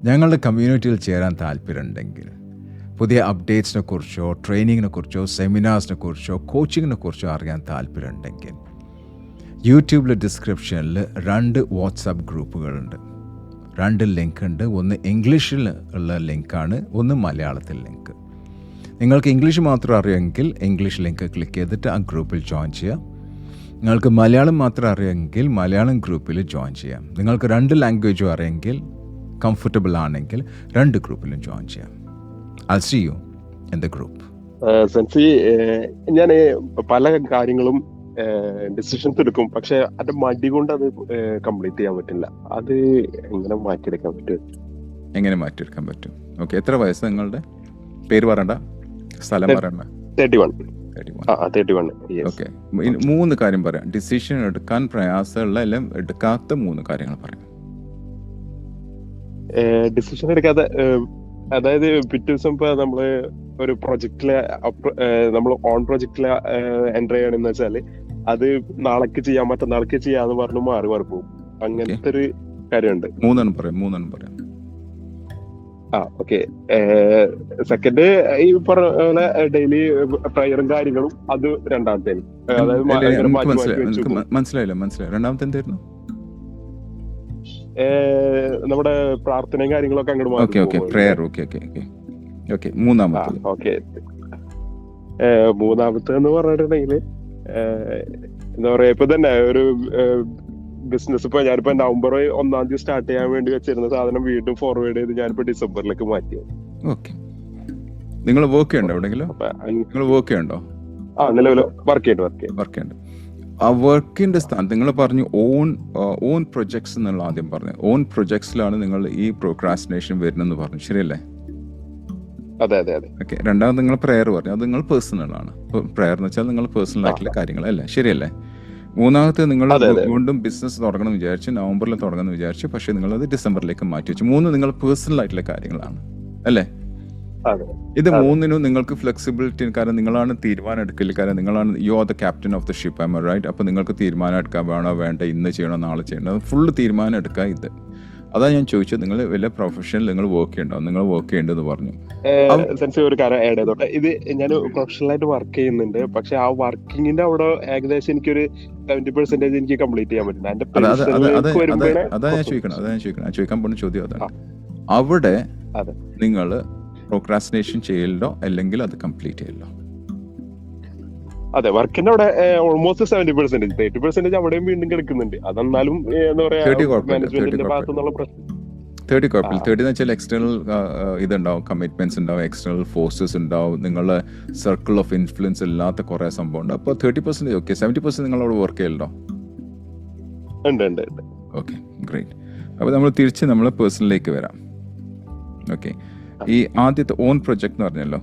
ഞങ്ങളുടെ കമ്മ്യൂണിറ്റിയിൽ ചേരാൻ താല്പര്യമുണ്ടെങ്കിൽ, പുതിയ അപ്ഡേറ്റ്സിനെ കുറിച്ചോ ട്രെയിനിങ്ങിനെ കുറിച്ചോ സെമിനാർസിനെ കുറിച്ചോ കോച്ചിങ്ങിനെ കുറിച്ചോ അറിയാൻ താല്പര്യമുണ്ടെങ്കിൽ, യൂട്യൂബിലെ ഡിസ്ക്രിപ്ഷനിൽ 2 വാട്സാപ്പ് ഗ്രൂപ്പുകളുണ്ട്. 2 ലിങ്ക് ഉണ്ട്. ഒന്ന് ഇംഗ്ലീഷിൽ ഉള്ള ലിങ്കാണ്, ഒന്ന് മലയാളത്തിൽ ലിങ്ക്. നിങ്ങൾക്ക് ഇംഗ്ലീഷ് മാത്രം അറിയാമെങ്കിൽ ഇംഗ്ലീഷ് ലിങ്ക് ക്ലിക്ക് ചെയ്തിട്ട് ആ ഗ്രൂപ്പിൽ ജോയിൻ ചെയ്യാം. നിങ്ങൾക്ക് മലയാളം മാത്രം അറിയാമെങ്കിൽ മലയാളം ഗ്രൂപ്പിൽ ജോയിൻ ചെയ്യാം. നിങ്ങൾക്ക് 2 ലാംഗ്വേജും അറിയാമെങ്കിൽ, കംഫർട്ടബിൾ ആണെങ്കിൽ 2 ഗ്രൂപ്പിലും ജോയിൻ ചെയ്യാം. I'll see you in the group. സെൻസി, ഞാൻ പല കാര്യങ്ങളും ഡിസിഷൻസ് എടുക്കും, പക്ഷെ അതിന്റെ മടി കൊണ്ട് അത് കംപ്ലീറ്റ് ചെയ്യാൻ പറ്റില്ല. അത് എങ്ങനെ മാറ്റിയെടുക്കാൻ പറ്റും? എങ്ങനെ മാറ്റിയെടുക്കാൻ പറ്റും? ഓക്കെ, എത്ര വയസ്സ് നിങ്ങളുടെ? പേര് പറയണ്ട, സ്ഥലം പറയണ്ട. 31. ഓക്കെ, 3 കാര്യം പറയാം. ഡിസിഷൻ എടുക്കാൻ പ്രയാസമുള്ള എല്ലാം എടുക്കാത്ത 3 കാര്യങ്ങൾ പറയാം. ഡിസിഷൻ എടുക്കാതെ, അതായത് പിറ്റേ ദിവസം ഇപ്പൊ നമ്മള് ഒരു പ്രൊജക്റ്റില് നമ്മൾ ഓൺ പ്രൊജക്റ്റില് എൻ്റർ ചെയ്യണമെന്ന് വെച്ചാല് അത് നാളേക്ക് ചെയ്യാൻ മറ്റന്നാൾക്ക് ചെയ്യാന്ന് പറഞ്ഞു മാറി പോകും. അങ്ങനത്തെ ഒരു കാര്യമുണ്ട്. 3 പറയാം. ഓക്കെ. സെക്കൻഡ്, ഈ പറഞ്ഞ പോലെ ഡെയിലി പ്രയറും കാര്യങ്ങളും, അത് രണ്ടാമത്തെ. അതായത് മനസ്സിലായില്ല. രണ്ടാമത്തെ എന്തായിരുന്നു? നമ്മുടെ പ്രാർത്ഥനയും കാര്യങ്ങളൊക്കെ അങ്ങോട്ട് പ്രയർ. മൂന്നാമത്തെ എന്ന് പറഞ്ഞിട്ടുണ്ടെങ്കിൽ എന്താ പറയാ, ഇപ്പൊ തന്നെ ഒരു ബിസിനസ് ഇപ്പൊ ഞാനിപ്പോ നവംബർ 1 സ്റ്റാർട്ട് ചെയ്യാൻ വേണ്ടി വെച്ചിരുന്ന സാധനം വീണ്ടും ഫോർവേഡ് ചെയ്ത് ഞാനിപ്പോ ഡിസംബറിലേക്ക് മാറ്റിയത്. നിങ്ങൾ വർക്ക് ചെയ്യണ്ടോ എവിടെയെങ്കിലും? നിലവിൽ വർക്ക് ചെയ്യുന്നുണ്ട്. ആ വർക്കിന്റെ സ്ഥാനം നിങ്ങൾ പറഞ്ഞു ഓൺ പ്രൊജക്ട്സ് എന്നുള്ള ആദ്യം പറഞ്ഞു. ഓൺ പ്രൊജക്ട്സിലാണ് നിങ്ങൾ ഈ പ്രോക്രാസ്റ്റിനേഷൻ വരുന്നെന്ന് പറഞ്ഞു, ശരിയല്ലേ? അതെ. ഓക്കെ. രണ്ടാമത് നിങ്ങൾ പ്രയർ പറഞ്ഞു, അത് നിങ്ങൾ പേഴ്സണൽ ആണ്. പ്രയർ എന്ന് വെച്ചാൽ നിങ്ങൾ പേഴ്സണൽ ആയിട്ടുള്ള കാര്യങ്ങളല്ലേ, ശരിയല്ലേ? മൂന്നാമത്തെ നിങ്ങൾ വീണ്ടും ബിസിനസ് തുടങ്ങണം വിചാരിച്ചു, നവംബറിൽ തുടങ്ങണം വിചാരിച്ചു, പക്ഷെ നിങ്ങളത് ഡിസംബറിലേക്ക് മാറ്റി വെച്ചു. 3 നിങ്ങൾ പേഴ്സണൽ ആയിട്ടുള്ള കാര്യങ്ങളാണ്, അല്ലേ? ഇത് 3നും നിങ്ങൾക്ക് ഫ്ലെക്സിബിലിറ്റി, കാരണം നിങ്ങളാണ് തീരുമാനം എടുക്കല്, കാരണം നിങ്ങളാണ് you are the captain of the ship, I am right? അപ്പൊ നിങ്ങൾക്ക് തീരുമാനം എടുക്കാൻ വേണോ വേണ്ട, ഇന്ന് ചെയ്യണോ നാളെ ചെയ്യണോ, ഫുള്ള് തീരുമാനം എടുക്കുക. ഇത് അതാ ഞാൻ ചോദിച്ചത്. നിങ്ങൾ വലിയ പ്രൊഫഷണൽ നിങ്ങൾ വർക്ക് ചെയ്യണ്ടാവും, നിങ്ങൾ വർക്ക് ചെയ്യേണ്ടതെന്ന് പറഞ്ഞു. ഒരു കാര്യം ആഡ് ചെയ്തോട്ടെ. ഇത് ഞാൻ പ്രൊഫഷണലായിട്ട് വർക്ക് ചെയ്യുന്നുണ്ട്, പക്ഷെ ആ വർക്കിങ്ങിന്റെ അവിടെ ഏകദേശം എനിക്കൊരു 70% എനിക്ക് കംപ്ലീറ്റ് ചെയ്യാൻ പറ്റില്ല. അതാ ഞാൻ ചോദിക്കാൻ പോകുന്ന ചോദ്യം അതാണ്. അവിടെ നിങ്ങൾ പ്രോക്രാസ്റ്റിനേഷൻ ചെയ്യലോ അല്ലെങ്കിൽ അത് കംപ്ലീറ്റ് ചെയ്യലോ? അതെ, വർക്കിന്റെ അവിടെ ഓൾമോസ്റ്റ് 70%. 30% അവിടെയും വീണ്ടും കിടക്കുന്നുണ്ട്. അതെന്നാലും എന്താ പറയാ, മാനേജ്മെന്റിന്റെ ഭാഗത്തുനിന്നുള്ള പ്രശ്നം. 30 കുഴപ്പമില്ല. 30 എന്ന് വെച്ചാൽ എക്സ്റ്റേണൽ ഇതുണ്ടാവും, കമ്മിറ്റ്മെന്റ്സ് ഉണ്ടാവും, എക്സ്റ്റേണൽ ഫോഴ്സസ് ഉണ്ടാവും, നിങ്ങളുടെ സർക്കിൾ ഓഫ് ഇൻഫ്ലുവൻസ് ഇല്ലാത്ത കുറെ സംഭവം ഉണ്ട്. അപ്പോൾ 30% ഓക്കെ. 70% നിങ്ങൾ അവിടെ വർക്ക് ചെയ്യലോ? ഉണ്ട്. Okay, great. അപ്പോൾ നമ്മൾ തിരിച്ച് നമ്മൾ പേഴ്സണലിലേക്ക് വരാം. ഓക്കെ, ഈ ആദ്യത്തെ ഓൺ പ്രൊജക്ട് എന്ന് പറഞ്ഞല്ലോ.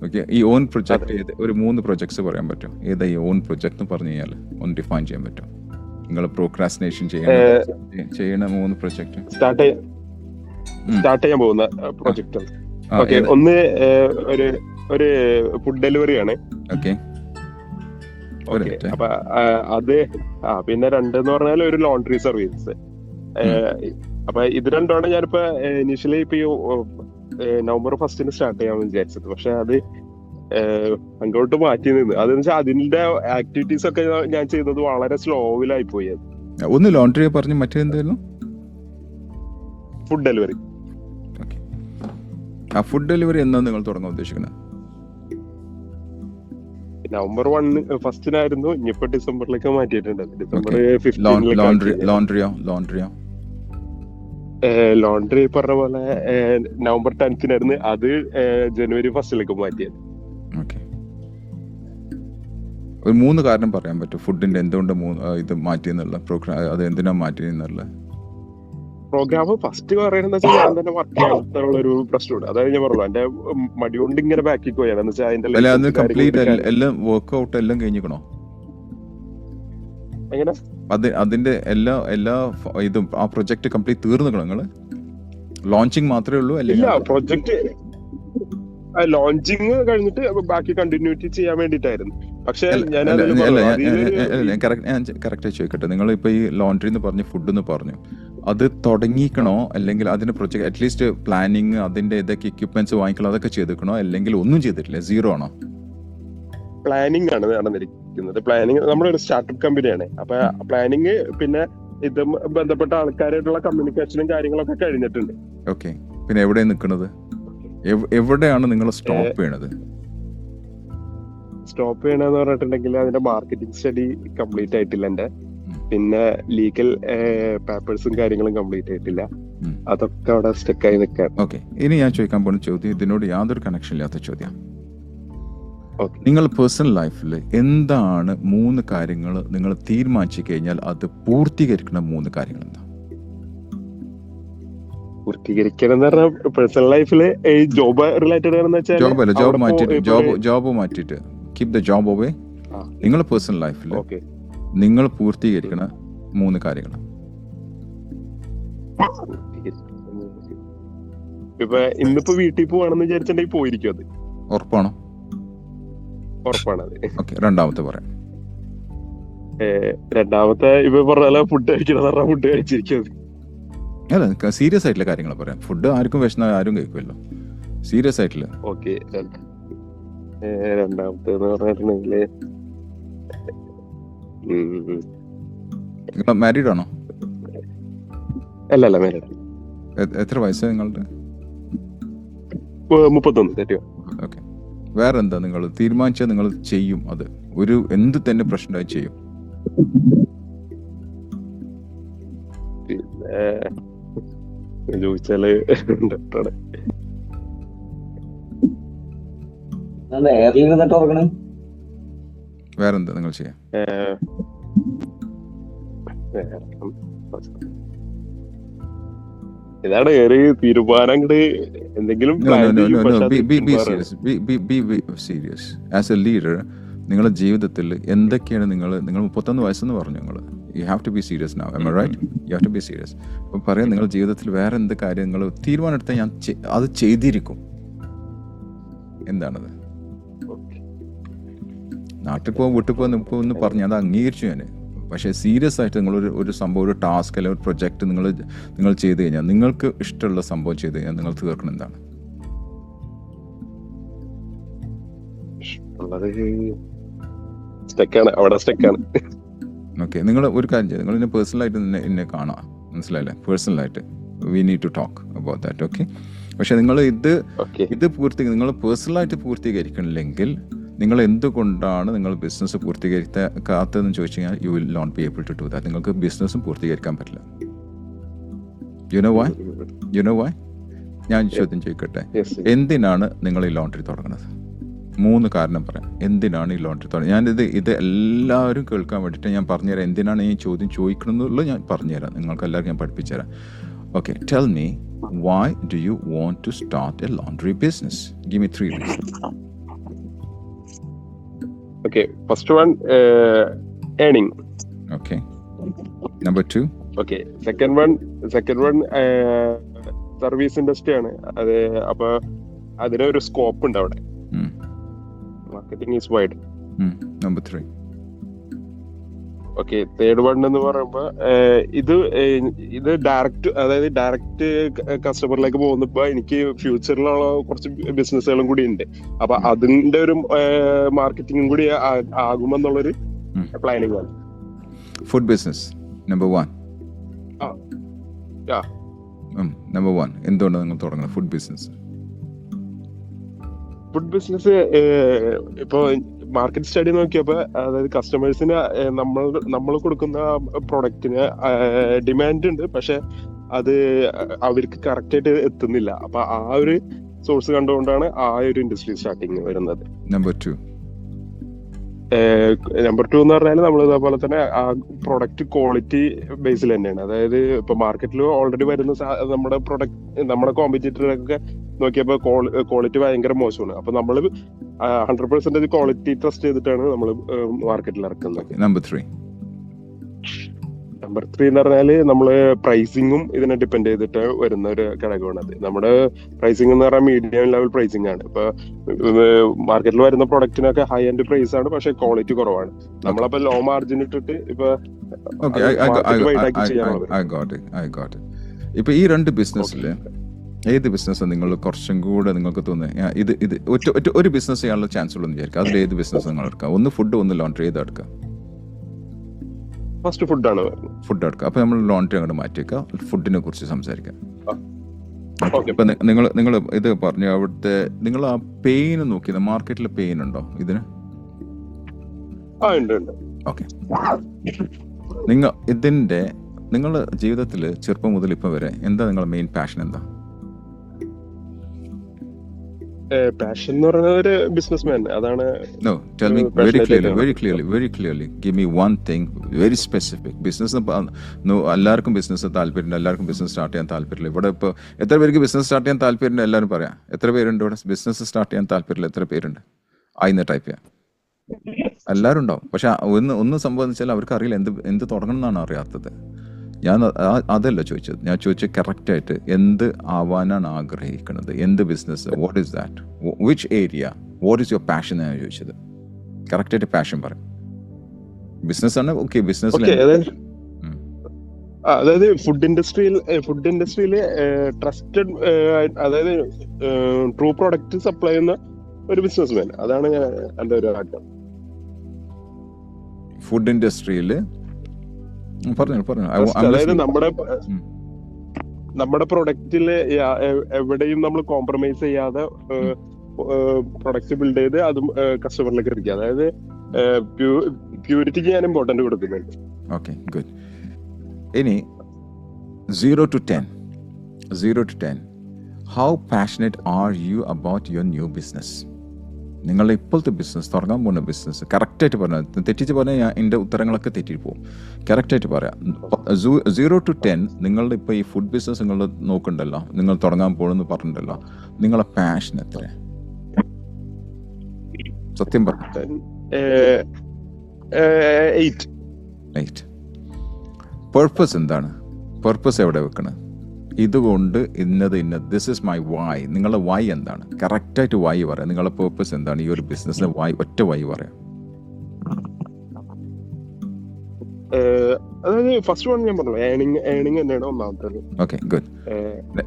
ഓക്കെ, ഈ ഓൺ പ്രൊജക്ട് ഒരു 3 പ്രൊജക്ട്സ് പറയാൻ പറ്റും? ഏതാ ഈ ഓൺ പ്രൊജക്ട് എന്ന് പറഞ്ഞു കഴിഞ്ഞാൽ ഒന്ന് ഡിഫൈൻ ചെയ്യാൻ പറ്റും? നിങ്ങൾ പ്രോക്രാസ്റ്റിനേഷൻ ചെയ്യണ 3 പ്രൊജക്ട് സ്റ്റാർട്ട് ചെയ്യാൻ പോകുന്ന പ്രൊജക്ട്. ഓക്കെ, ഒന്ന് ഒരു ഫുഡ് ഡെലിവറി ആണ്. ഓക്കെ, അപ്പൊ അത് പിന്നെ 2 എന്ന് പറഞ്ഞാൽ ഒരു ലോണ്ടറി സർവീസ്. അപ്പൊ ഇത് 2ആണ് ഞാനിപ്പോ ഇനീഷ്യലി ഇപ്പൊ നവംബർ 1 സ്റ്റാർട്ട് ചെയ്യാൻ വിചാരിച്ചത്. പക്ഷെ അത് അങ്ങോട്ട് മാറ്റി നിന്ന്, അതെന്ന് വെച്ചാൽ അതിന്റെ ആക്ടിവിറ്റീസ് ഒക്കെ ഞാൻ ചെയ്തത് വളരെ സ്ലോവിലായി പോയി. ഒന്ന് ലോണ്ടറി പറഞ്ഞു, മറ്റേന്തായിരുന്നു? Food delivery. ആ ഫുഡ് ഡെലിവറി എന്നാ നിങ്ങൾ തുടങ്ങാൻ ഉദ്ദേശിക്കുന്നത്? നവംബർ 1 ഇനിയിപ്പോ ഡിസംബറിലേക്ക് മാറ്റിയിട്ടുണ്ട്. ഡിസംബർ 15 ലോണ്ടറി പറഞ്ഞ പോലെ നവംബർ 10 അത് ജനുവരി 1 മാറ്റിയത്. ഒരു 3 കാരണം പറയാൻ പറ്റും ഫുഡിന്റെ എന്തുകൊണ്ട് ഇത് മാറ്റിയെന്നുള്ള പ്രോഗ്രാം? അത് എന്തിനാ മാറ്റിയെന്നുള്ള പ്രോഗ്രാം ഫസ്റ്റ് പറയണെന്ന് വെച്ചാൽ ഞാൻ തന്നെ വർക്ക് ചെയ്യാനുള്ള ഒരു പ്രശ്നമുണ്ട്. അതായത് ഞാൻ പറഞ്ഞു, എന്റെ മടി കൊണ്ട് ഇങ്ങനെ ബാക്കിക്ക് പോയാണെന്ന് വെച്ചാൽ അതിന്റെ കംപ്ലീറ്റ് എല്ലാം വർക്ക്ഔട്ട് എല്ലാം കഴിഞ്ഞിക്കണോ? എങ്ങനെ അതിന്റെ എല്ലാ ഇതും ആ പ്രൊജക്ട് കംപ്ലീറ്റ് തീർന്നിക്കണോ? നിങ്ങള് ലോഞ്ചിങ് മാത്രമേ ഉള്ളൂ? ഇല്ല, പ്രൊജക്ട് ലോഞ്ചിങ് കഴിഞ്ഞിട്ട് ബാക്കി കണ്ടിന്യൂറ്റി ചെയ്യാൻ വേണ്ടിട്ടായിരുന്നു. പക്ഷെ ഞാൻ കറക്റ്റ് ചോദിക്കട്ടെ, നിങ്ങൾ ഇപ്പൊ ഈ ലോണ്ടറി എന്ന് പറഞ്ഞു, ഫുഡ് എന്ന് പറഞ്ഞു, അത് തുടങ്ങിക്കണോ, അല്ലെങ്കിൽ അതിന് പ്രൊജക്ട് അറ്റ്ലീസ്റ്റ് പ്ലാനിങ്, അതിന്റെ ഇതൊക്കെ എക്യുപ്മെന്റ്സ് വാങ്ങിക്കണോ, അതൊക്കെ ചെയ്തിക്കണോ, അല്ലെങ്കിൽ ഒന്നും ചെയ്തിട്ടില്ല, സീറോ ആണോ? പ്ലാനിങ് ആണ് നടന്നിരിക്കുന്നത്. പ്ലാനിങ്, നമ്മളൊരു സ്റ്റാർട്ടപ്പ് കമ്പനിയാണ്. അപ്പൊ പ്ലാനിങ് പിന്നെ ഇത് ബന്ധപ്പെട്ട ആൾക്കാരായിട്ടുള്ള കമ്മ്യൂണിക്കേഷനും കാര്യങ്ങളൊക്കെ കഴിഞ്ഞിട്ടുണ്ട്. ഓക്കെ, പിന്നെ എവിടെയാണ് നിൽക്കുന്നത്? എവിടെയാണ് നിങ്ങൾ സ്റ്റോപ്പ് ചെയ്യണത്? സ്റ്റോപ്പ് ചെയ്യണമെന്ന് പറഞ്ഞിട്ടുണ്ടെങ്കിൽ അതിന്റെ മാർക്കറ്റിംഗ് സ്റ്റഡി കംപ്ലീറ്റ് ആയിട്ടില്ല എന്റെ. പിന്നെ ലീഗൽ പേപ്പേഴ്സും കാര്യങ്ങളും കംപ്ലീറ്റ് ആയിട്ടില്ല. അതൊക്കെ അവിടെ സ്റ്റക്കായി നിൽക്കാൻ. ഓക്കെ, ഇനി ഞാൻ ചോദിക്കാൻ പോകുന്ന ചോദ്യം ഇതിനോട് യാതൊരു കണക്ഷൻ ഇല്ലാത്ത ചോദ്യം. നിങ്ങൾ പേഴ്സണൽ ലൈഫിൽ എന്താണ് 3 കാര്യങ്ങൾ നിങ്ങൾ തീരുമാനിച്ചു കഴിഞ്ഞാൽ അത് പൂർത്തീകരിക്കുന്ന 3 കാര്യങ്ങൾ എന്താ? പൂർത്തീകരിക്കണം എന്ന് പറഞ്ഞാൽ പേഴ്സണൽ ലൈഫില് ജോബ് റിലേറ്റഡ് ആണെന്ന് വെച്ചാൽ ജോബ് മാറ്റിയിട്ട് കീപ് ദ ജോബ് അവേ. നിങ്ങൾ പേഴ്സണൽ ലൈഫിൽ നിങ്ങൾ പൂർത്തീകരിക്കുന്ന 3 കാര്യങ്ങൾ. ഇപ്പൊ ഇന്നിപ്പോ വീട്ടിൽ പോവാണെന്ന് വിചാരിച്ചിട്ടുണ്ടെങ്കിൽ പോയിരിക്കും. അത് ഉറപ്പാണോ? ഉറപ്പാണ് അത്. ഓക്കെ, രണ്ടാമത്തെ പറയാം. രണ്ടാമത്തെ ഇപ്പൊ പറഞ്ഞ ഫുഡ് കഴിക്കണം, ഫുഡ് കഴിച്ചിരിക്കുന്നത്. അല്ല, സീരിയസ് ആയിട്ടുള്ള കാര്യങ്ങൾ പറയാം. ഫുഡ് ആർക്കും വിശന്നാൽ ആരും കഴിക്കുമല്ലോ. സീരിയസ് ആയിട്ടുള്ള. ഓക്കെ, രണ്ടാമത്തെ പറഞ്ഞിട്ടുണ്ടെങ്കില് മാരീഡ് ആണോ? അല്ല, മാരീഡ്. എത്ര വയസ്സാണ് നിങ്ങളുടെ? 31. ഓക്കെ, വേറെ എന്താ നിങ്ങൾ തീരുമാനിച്ചാൽ നിങ്ങൾ ചെയ്യും? അത് ഒരു എന്ത് തന്നെ പ്രശ്നമായി ചെയ്യും? പിന്നെ ചോദിച്ചാല് വേറെന്താ നിങ്ങൾ ചെയ്യാം? ഇതാണ് ഏറെ തീരുമാനം. എന്തെങ്കിലും സീരിയസ് ആസ് എ ലീഡർ നിങ്ങളുടെ ജീവിതത്തിൽ എന്തൊക്കെയാണ് നിങ്ങൾ 31 വയസ്സെന്ന് പറഞ്ഞു. നിങ്ങൾ you have to be serious now. Am I right? You have to be serious. അപ്പം പറയാം, നിങ്ങളുടെ ജീവിതത്തിൽ വേറെ എന്ത് കാര്യങ്ങൾ തീരുമാനം എടുത്താൽ ഞാൻ അത് ചെയ്തിരിക്കും. എന്താണത്? നാട്ടിൽ പോകും, വീട്ടിൽ പോകും എന്ന് പറഞ്ഞ് അത് അംഗീകരിച്ചു ഞാൻ. പക്ഷേ സീരിയസ് ആയിട്ട് ഒരു സംഭവം, ഒരു ടാസ്ക് അല്ലെങ്കിൽ ഒരു പ്രൊജക്റ്റ് നിങ്ങൾ ചെയ്ത് കഴിഞ്ഞാൽ, നിങ്ങൾക്ക് ഇഷ്ടമുള്ള സംഭവം ചെയ്ത് കഴിഞ്ഞാൽ നിങ്ങൾ തീർക്കണം. എന്താണ്? ഓക്കെ, നിങ്ങൾ ഒരു കാര്യം ചെയ്ത് നിങ്ങൾ പേഴ്സണലായിട്ട് എന്നെ കാണാം, മനസ്സിലായില്ലേ? പേഴ്സണലായിട്ട് we need to talk about that. Okay, പക്ഷെ നിങ്ങൾ ഇത് നിങ്ങൾ പേഴ്സണലായിട്ട് പൂർത്തീകരിക്കണില്ലെങ്കിൽ നിങ്ങൾ എന്തുകൊണ്ടാണ് നിങ്ങൾ ബിസിനസ് പൂർത്തീകരിക്കാത്തതെന്ന് ചോദിച്ചു കഴിഞ്ഞാൽ you will not be able to do that. നിങ്ങൾക്ക് ബിസിനസ്സും പൂർത്തീകരിക്കാൻ പറ്റില്ല. You know why? ഞാൻ ചോദ്യം ചോദിക്കട്ടെ, എന്തിനാണ് നിങ്ങൾ ഈ ലോണ്ടറി തുടങ്ങുന്നത്? 3 കാരണം പറയാം. എന്തിനാണ് ഈ ലോണ്ടറി തുടങ്ങുന്നത്? ഇത് എല്ലാവരും കേൾക്കാൻ വേണ്ടിയിട്ട് ഞാൻ പറഞ്ഞുതരാം. എന്തിനാണ് ഈ ചോദ്യം ചോദിക്കണമെന്നുള്ളത് ഞാൻ പറഞ്ഞുതരാം. നിങ്ങൾക്ക് എല്ലാവർക്കും ഞാൻ പഠിപ്പിച്ചുതരാം. Okay, tell me, why do you want to start a laundry business? Give me 3 reasons. Okay, first one, earning. Okay. Number 2. Okay, second one, service industry ആണ് അത്. അപ്പൊ അതിനൊരു സ്കോപ്പ് ഉണ്ട് അവിടെ. Marketing is wide. Number 3. Okay, third one എന്ന് പറയുമ്പോ ഇത് direct കസ്റ്റമറിലേക്ക് പോകുന്നപ്പോ എനിക്ക് ഫ്യൂച്ചറിലുള്ള കുറച്ച് ബിസിനസ്സുകളും കൂടി ഉണ്ട്. അപ്പൊ അതിന്റെ ഒരു മാർക്കറ്റിംഗും കൂടി ആകുമെന്നുള്ളൊരു പ്ലാനിങ് ആണ്. Food business number 1. നമ്പർ 1, എന്തുകൊണ്ടാണ് നിങ്ങൾ തുടങ്ങുന്നത് ഫുഡ് ബിസിനസ്? ഫുഡ് ബിസിനസ് ഇപ്പൊ മാർക്കറ്റ് സ്റ്റഡി നോക്കിയപ്പോ, അതായത് കസ്റ്റമേഴ്സിന് നമ്മൾ കൊടുക്കുന്ന പ്രൊഡക്റ്റിന് ഡിമാൻഡ് ഉണ്ട്, പക്ഷെ അത് അവർക്ക് കറക്റ്റ് ആയിട്ട് എത്തുന്നില്ല. അപ്പൊ ആ ഒരു സോഴ്സ് കണ്ടുകൊണ്ടാണ് ആ ഒരു ഇൻഡസ്ട്രി സ്റ്റാർട്ടിങ് വരുന്നത്. നമ്പർ 2 എന്ന് പറഞ്ഞാൽ നമ്മൾ ഇതേപോലെ തന്നെ ആ പ്രൊഡക്റ്റ് ക്വാളിറ്റി ബേസിൽ തന്നെയാണ്. അതായത് ഇപ്പൊ മാർക്കറ്റിൽ ഓൾറെഡി വരുന്ന നമ്മുടെ കോമ്പറ്റീറ്ററൊക്കെ നോക്കിയപ്പോ ക്വാളിറ്റി ഭയങ്കര മോശമാണ്. അപ്പൊ നമ്മൾ 100% ക്വാളിറ്റി ട്രസ്റ്റ് ചെയ്തിട്ടാണ് നമ്മൾ മാർക്കറ്റിൽ ഇറക്കുന്നത്. നമ്പർ 3 എന്ന് പറഞ്ഞാല് നമ്മള് പ്രൈസിങ്ങും ഇതിനെ ഡിപ്പെൻഡ് ചെയ്തിട്ട് വരുന്ന ഒരു ഘടകമാണ്. അത് നമ്മുടെ പ്രൈസിംഗ് എന്ന് പറഞ്ഞാൽ മീഡിയം ലെവൽ പ്രൈസിംഗ് ആണ്. ഇപ്പൊ മാർക്കറ്റിൽ വരുന്ന പ്രൊഡക്റ്റിനൊക്കെ ഹൈ എൻഡ് പ്രൈസ് ആണ്, പക്ഷെ ക്വാളിറ്റി കുറവാണ്. നമ്മളപ്പോ ലോ മാർജിൻ ഇട്ടിട്ട് ഇപ്പൊ ഓക്കെ, മാർക്കറ്റ് വൈഡ് ആക്കി ചെയ്യാനുള്ളത്. I got it. ഇപ്പൊ ഈ രണ്ട് ബിസിനസ്സിൽ ഏത് ബിസിനസ് നിങ്ങൾ കുറച്ചും കൂടെ നിങ്ങൾക്ക് തോന്നുന്നത് ഇത് ഒരു ബിസിനസ് ചെയ്യാനുള്ള ചാൻസ് ഉള്ളതെന്ന് വിചാരിക്കുക, അതിൽ ഏത് ബിസിനസ് നിങ്ങൾ എടുക്കുക? ഒന്ന് ഫുഡ്, ഒന്ന് ലോണ്ടറി, ഏത് എടുക്കുക? ഫസ്റ്റ് ഫുഡാണ്. ഫുഡ് എടുക്കുക. അപ്പൊ നമ്മൾ ലോണ്ടറി അങ്ങോട്ട് മാറ്റി വെക്കുക, ഫുഡിനെ കുറിച്ച് സംസാരിക്കാം. ഓക്കെ. ഇപ്പൊ നിങ്ങൾ ഇത് പറഞ്ഞു, അവിടുത്തെ നിങ്ങൾ ആ പെയിൻ നോക്കിയത്, മാർക്കറ്റിൽ പെയിൻ ഉണ്ടോ ഇതിന്? ഉണ്ട്. ഓക്കെ, നിങ്ങളുടെ ജീവിതത്തിൽ ചെറുപ്പം മുതൽ ഇപ്പം വരെ എന്താ നിങ്ങളുടെ മെയിൻ പാഷൻ? എന്താ പാഷൻ എന്ന് പറയുന്നത് ഒരു ബിസിനസ്മാൻ, അതാണ്. No, tell me very clearly. Give me one thing, very specific. Business എല്ലാവർക്കും ബിസിനസ് താല്പര്യമുണ്ട്, എല്ലാവർക്കും ബിസിനസ് സ്റ്റാർട്ട് ചെയ്യാൻ താല്പര്യമില്ല. ഇവിടെ ഇപ്പോൾ എത്ര പേർക്ക് ബിസിനസ് സ്റ്റാർട്ട് ചെയ്യാൻ താല്പര്യമുണ്ട്? എല്ലാവരും പറയാം. എത്ര പേരുണ്ട് ഇവിടെ ബിസിനസ് സ്റ്റാർട്ട് ചെയ്യാൻ താല്പര്യമില്ല? എത്ര പേരുണ്ട്? ആയിന്ന് ടൈപ്പ് ചെയ്യാം. എല്ലാവരും ഉണ്ടാവും. പക്ഷെ ഒന്ന് സംബന്ധിച്ചാൽ അവർക്ക് അറിയില്ല എന്ത് തുടങ്ങണം എന്നാണ് അറിയാത്തത്. ഞാൻ അതല്ല ചോദിച്ചത്. ഞാൻ ചോദിച്ചത് കറക്റ്റായിട്ട് എന്ത് ആവാനാണ് ആഗ്രഹിക്കുന്നത്, എന്ത് business, what is that, which area, what is your passion എന്നാണ് ചോദിച്ചത്. കറക്റ്റായിട്ട് പാഷൻ പറയും. ബിസിനസ് ആണ്, ഓക്കെ, ബിസിനസ്സിൽ അതായത് ഫുഡ് ഇൻഡസ്ട്രിയിൽ ട്രസ്റ്റഡ്, അതായത് ട്രൂ പ്രോഡക്റ്റ് സപ്ലൈ ചെയ്യുന്ന ഒരു ബിസിനസ്മാൻ, അതാണ് എൻ്റെ ഒരു ആഗ്രഹം. ഫുഡ് ഇൻഡസ്ട്രിയിൽ പറഞ്ഞു. അതായത് നമ്മുടെ പ്രൊഡക്റ്റില് എവിടെയും നമ്മൾ കോംപ്രമൈസ് ചെയ്യാതെ പ്രൊഡക്റ്റ് ബിൽഡ് ചെയ്ത് അതും കസ്റ്റമറിലേക്ക് എത്തിക്കുക. അതായത് പ്യൂരിറ്റിക്ക് ഞാൻ ഇമ്പോർട്ടന്റ് കൊടുക്കുന്നുണ്ട്. Okay, good. ഇനി 0 to 10, how passionate are you about your new business? നിങ്ങളുടെ ഇപ്പോഴത്തെ ബിസിനസ്, തുടങ്ങാൻ പോകുന്ന ബിസിനസ് കറക്റ്റായിട്ട് പറഞ്ഞാൽ, തെറ്റിച്ച് പറഞ്ഞാൽ ഞാൻ എൻ്റെ ഉത്തരങ്ങളൊക്കെ തെറ്റിയിട്ട് പോകും. കറക്റ്റായിട്ട് പറയാം. 0 to 10 നിങ്ങളുടെ ഇപ്പോൾ ഈ ഫുഡ് ബിസിനസ് നിങ്ങൾ നോക്കണ്ടല്ലോ, നിങ്ങൾ തുടങ്ങാൻ പോകുമെന്ന് പറഞ്ഞിട്ടുണ്ടല്ലോ, നിങ്ങളുടെ പാഷൻ എത്ര? സത്യം പറഞ്ഞു. 8. പർപ്പസ് എന്താണ്? പർപ്പസ് എവിടെ വെക്കണം? ഇതുകൊണ്ട് ഇന്നത് ദിസ് ഇസ് മൈ വൈ. നിങ്ങളുടെ വൈ എന്താണ്? കറക്റ്റായിട്ട് വൈ പറയാം. നിങ്ങളുടെ പേർപ്പസ് എന്താണ്? ഈ ഒരു ബിസിനസ്സിന് വൈ, ഒറ്റ വൈ പറയാം. അതായത് ഫസ്റ്റ് വൺ ഞാൻ പറഞ്ഞു, ഏണിംഗ് തന്നെയാണ് ഒന്നാമത്തേത്. Okay, good.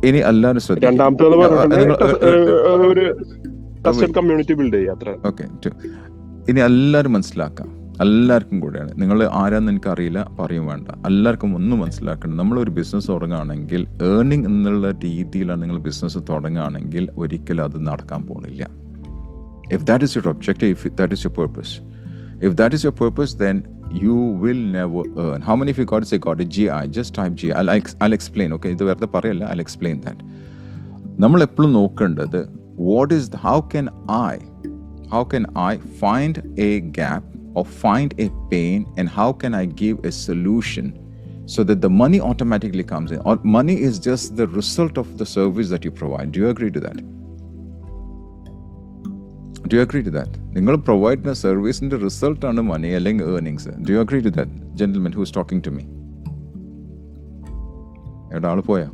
ഇനി എല്ലാവരും ശ്രദ്ധിക്കുക. രണ്ടാമത്തേത് ഒരു ട്രസ്റ്റഡ് കമ്മ്യൂണിറ്റി ബിൽഡ് ചെയ്യുക, അത്ര. ഓക്കെ, ഇനി എല്ലാവരും മനസ്സിലാക്കാം, എല്ലാവർക്കും കൂടെയാണ്. നിങ്ങൾ ആരാന്ന് എനിക്ക് അറിയില്ല, പറയും വേണ്ട. എല്ലാവർക്കും ഒന്ന് മനസ്സിലാക്കണം, നമ്മളൊരു ബിസിനസ് തുടങ്ങുകയാണെങ്കിൽ ഏർണിംഗ് എന്നുള്ള രീതിയിലാണ് നിങ്ങൾ ബിസിനസ് തുടങ്ങുകയാണെങ്കിൽ ഒരിക്കലും അത് നടക്കാൻ പോകുന്നില്ല. If that is your objective, if that is your purpose, then you will never earn. How many of you got a GI? Just type GI. I'll explain. Okay, ഇത് വെറുതെ പറയല്ല, I'll explain that. നമ്മൾ എപ്പോഴും നോക്കേണ്ടത് how can I find a gap or find a pain, and how can I give a solution so that the money automatically comes in? Or money is just the result of the service that you provide. Do you agree to that? നിങ്ങൾ provide ചെയ്യുന്ന സർവീസിന്റെ result ആണ് money അല്ലെങ്കിൽ earnings. Do you agree to that, gentleman who is talking to me? എവിടെ ആള് പോയാ?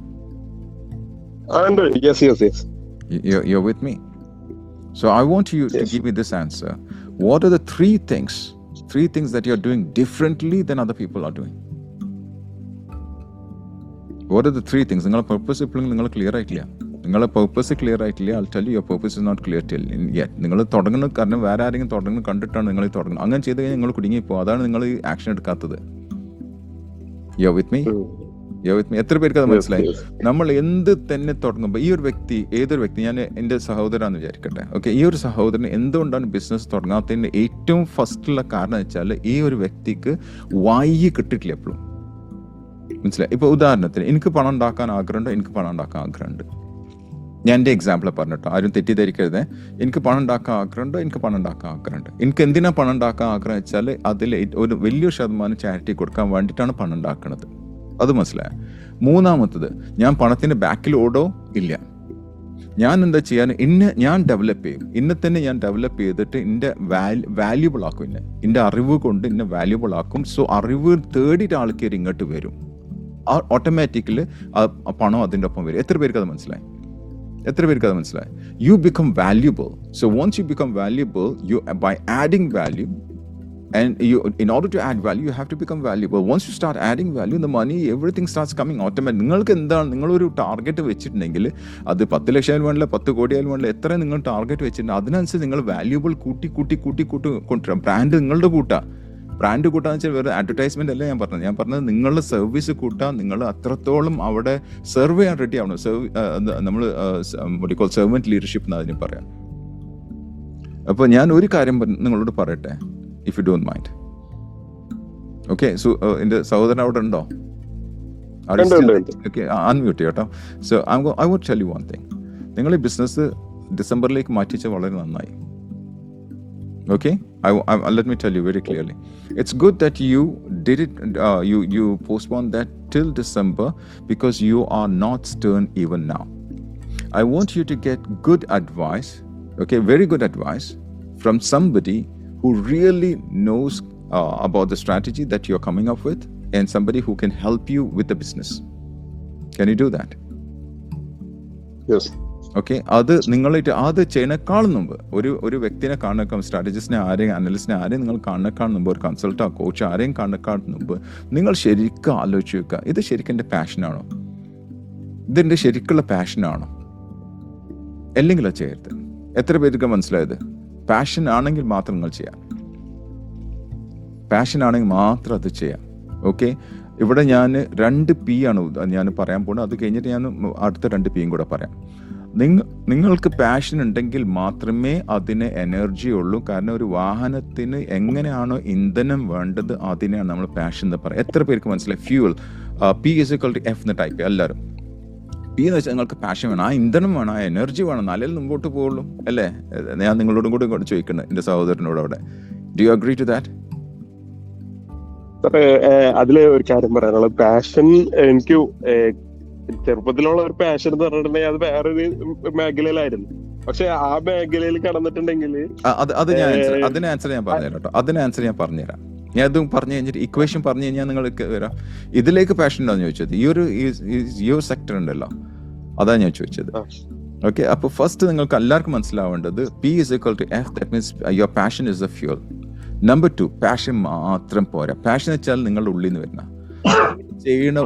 You're with me? So I want you to give me this answer. What are the three things that you're doing differently than other people are doing? What are the three things? നിങ്ങളുടെ purpose ഇപ്പോഴും നിങ്ങൾ clear ആയിട്ടില്ല. I'll tell you your purpose is not clear till yet. നിങ്ങൾ തുടങ്ങുന്ന കാരണം വേറെ ആരെങ്കിലും തുടങ്ങുന്ന കണ്ടിട്ടാണ് നിങ്ങൾ തുടങ്ങുന്നത്. അങ്ങനെ ചെയ്ത് കഴിഞ്ഞാൽ നിങ്ങൾ കുടുങ്ങിപ്പോ. അതാണ് നിങ്ങൾ ഈ ആക്ഷൻ എടുക്കാത്തത്. You're with me? എത്ര പേർക്ക് അത് മനസ്സിലായി? നമ്മൾ എന്ത് തന്നെ തുടങ്ങുമ്പോൾ ഏതൊരു വ്യക്തി, ഞാൻ എൻ്റെ സഹോദരാന്ന് വിചാരിക്കട്ടെ, ഓക്കെ, ഈ ഒരു സഹോദരന് എന്തുകൊണ്ടാണ് ബിസിനസ് തുടങ്ങാത്തതിൻ്റെ ഏറ്റവും ഫസ്റ്റുള്ള കാരണം വെച്ചാൽ ഈ ഒരു വ്യക്തിക്ക് വായി കിട്ടിയിട്ടില്ല എപ്പോഴും. മനസ്സിലായി? ഇപ്പോൾ ഉദാഹരണത്തിന് എനിക്ക് പണം ഉണ്ടാക്കാൻ ആഗ്രഹമുണ്ട്. ഞാൻ എൻ്റെ എക്സാമ്പിൾ പറഞ്ഞിട്ടോ, ആരും തെറ്റിദ്ധരിക്കരുത്. എനിക്ക് പണം ഉണ്ടാക്കാൻ ആഗ്രഹമുണ്ട്. എനിക്ക് എന്തിനാ പണം ഉണ്ടാക്കാൻ ആഗ്രഹം വെച്ചാൽ അതിൽ ഒരു വലിയൊരു ശതമാനം ചാരിറ്റി കൊടുക്കാൻ വേണ്ടിയിട്ടാണ് പണം ഉണ്ടാക്കുന്നത്. അത് മനസ്സിലായ? മൂന്നാമത്തത്, ഞാൻ പണത്തിന്റെ ബാക്കിൽ ഓടോ ഇല്ല. ഞാൻ എന്താ ചെയ്യാൻ, ഞാൻ ഡെവലപ്പ് ചെയ്യും. ഞാൻ ഡെവലപ്പ് ചെയ്തിട്ട് എൻ്റെ വാല്യൂബിൾ ആക്കും. എൻ്റെ അറിവ് കൊണ്ട് എന്നെ വാല്യൂബിൾ ആക്കും. സോ അറിവ് തേടിയിട്ട് ആൾക്കാർ ഇങ്ങോട്ട് വരും. ഓട്ടോമാറ്റിക്കലി പണം അതിൻ്റെ ഒപ്പം വരും. എത്ര പേർക്ക് അത് മനസ്സിലായി? You become valuable. So once you become valuable, by adding value And you, in order to add value, you have to become valuable. Once you start adding value, the money, everything starts coming automatic. നിങ്ങൾക്ക് എന്താണ്, നിങ്ങളൊരു target വെച്ചിട്ടുണ്ടെങ്കിൽ അത് 10 ലക്ഷം വേണ്ടില്ല, 10 കോടി ആയാലും വേണ്ടില്ല, എത്ര നിങ്ങൾ ടാർഗറ്റ് വെച്ചിട്ടുണ്ട് അതിനനുസരിച്ച് നിങ്ങൾ വാല്യൂബിൾ കൂട്ടി കൊണ്ടുവരാം. ബ്രാൻഡ് നിങ്ങളുടെ ബ്രാൻഡ് കൂട്ടാന്ന് വെച്ചാൽ വേറെ അഡ്വർടൈസ്മെന്റ് അല്ല ഞാൻ പറഞ്ഞത് നിങ്ങളുടെ സർവീസ് കൂട്ടാൻ നിങ്ങൾ അത്രത്തോളം അവിടെ സെർവ് ചെയ്യാൻ റെഡി ആവണം. നമ്മൾ സെർവൻറ്റ് ലീഡർഷിപ്പ് എന്ന് അതിന് പറയാം. അപ്പോൾ ഞാൻ ഒരു കാര്യം നിങ്ങളോട് പറയട്ടെ, if you don't mind. Okay, so എൻ്റെ സഹോദരൻ അവിടെ ഉണ്ടോ? ഓക്കെ, അൺമ്യൂട്ട് കേട്ടോ. So I would tell you one thing. നിങ്ങൾ ഈ ബിസിനസ് ഡിസംബറിലേക്ക് മാറ്റിച്ച വളരെ നന്നായി. Okay, let me tell you very clearly. It's good that you did it. You postponed that till December because you are not stern even now. I want you to get good advice. Okay, very good advice from somebody who really knows about the strategy that you're coming up with, and somebody who can help you with the business. Can you do that? Yes. Okay, അത് നിങ്ങളായിട്ട് അത് ചെയ്യുന്നേക്കാളും മുമ്പ് ഒരു വ്യക്തിനെ കാണുന്നേക്കാൾ, സ്ട്രാറ്റജിസ്റ്റിനെ ആരെയും അനലിസ്റ്റിനെ ആരെയും നിങ്ങൾ കാണുന്നേക്കാൾ മുമ്പ്, ഒരു കൺസൾട്ടോ കോച്ച് ആരെയും കാണുന്നേക്കാൾ മുമ്പ് നിങ്ങൾ ശരിക്കും ആലോചിച്ച് വെക്കുക, ഇത് ശരിക്കും എൻ്റെ പാഷനാണോ, ഇതെൻ്റെ ശരിക്കുള്ള പാഷനാണോ, അല്ലെങ്കിൽ അത് ചെയ്യരുത്. എത്ര പേർക്ക് മനസ്സിലായത്? പാഷൻ ആണെങ്കിൽ മാത്രം നിങ്ങൾ ചെയ്യാം, പാഷൻ ആണെങ്കിൽ മാത്രം അത് ചെയ്യാം. ഓക്കെ, ഇവിടെ ഞാൻ 2 P ആണ് ഞാൻ പറയാൻ പോകുന്നത്. അത് കഴിഞ്ഞിട്ട് ഞാൻ അടുത്ത 2 P കൂടെ പറയാം. നിങ്ങൾക്ക് പാഷൻ ഉണ്ടെങ്കിൽ മാത്രമേ അതിന് എനർജി ഉള്ളൂ. കാരണം ഒരു വാഹനത്തിന് എങ്ങനെയാണോ ഇന്ധനം വേണ്ടത് അതിനെയാണ് നമ്മൾ പാഷൻ എന്ന് പറയുക. എത്ര പേർക്ക് മനസ്സിലായി? ഫ്യൂവൽ, P=F എന്ന് ടൈപ്പ് ചെയ്യുക എല്ലാവരും. P എന്ന് വെച്ചാൽ നിങ്ങൾക്ക് പാഷൻ വേണം, ആ ഇന്ധനം വേണം, ആ എനർജി വേണം, എന്നാലേ മുമ്പോട്ട് പോകുള്ളൂ അല്ലേ? ഞാൻ നിങ്ങളോടും കൂടി ചോദിക്കുന്നത്, എൻ്റെ സഹോദരനോട് അവിടെ. Do you agree to that? അതില് ഒരു കാര്യം പറയാനുള്ളത്, പാഷൻ എനിക്ക് ചെറുപ്പത്തിലുള്ള ഒരു പാഷൻ എന്ന് പറഞ്ഞിട്ടുണ്ടെങ്കിൽ അത് വേറൊരു മേഖലയിലായിരുന്നു. പക്ഷെ ആ മേഖലയിൽ കടന്നിട്ടുണ്ടെങ്കിൽ അതിന് ആൻസർ ഞാൻ പറഞ്ഞുതരാം. ഞാൻ അതും പറഞ്ഞു കഴിഞ്ഞിട്ട് ഇക്വേഷൻ പറഞ്ഞു കഴിഞ്ഞാൽ നിങ്ങൾക്ക് വരാം. ഇതിലേക്ക് പാഷൻ ഉണ്ടോന്ന് ചോദിച്ചത്, ഈ ഒരു സെക്ടർ ഉണ്ടല്ലോ, അതാണ് ഞാൻ ചോദിച്ചത്. ഓക്കെ, അപ്പൊ ഫസ്റ്റ് നിങ്ങൾക്ക് എല്ലാവർക്കും മനസ്സിലാവേണ്ടത് P=F. That means your passion is the fuel. Number 2, passion മാത്രം പോരാ. പാഷൻ വെച്ചാൽ നിങ്ങളുടെ ഉള്ളിൽ നിന്ന് വരുന്ന ചെയ്യുന്ന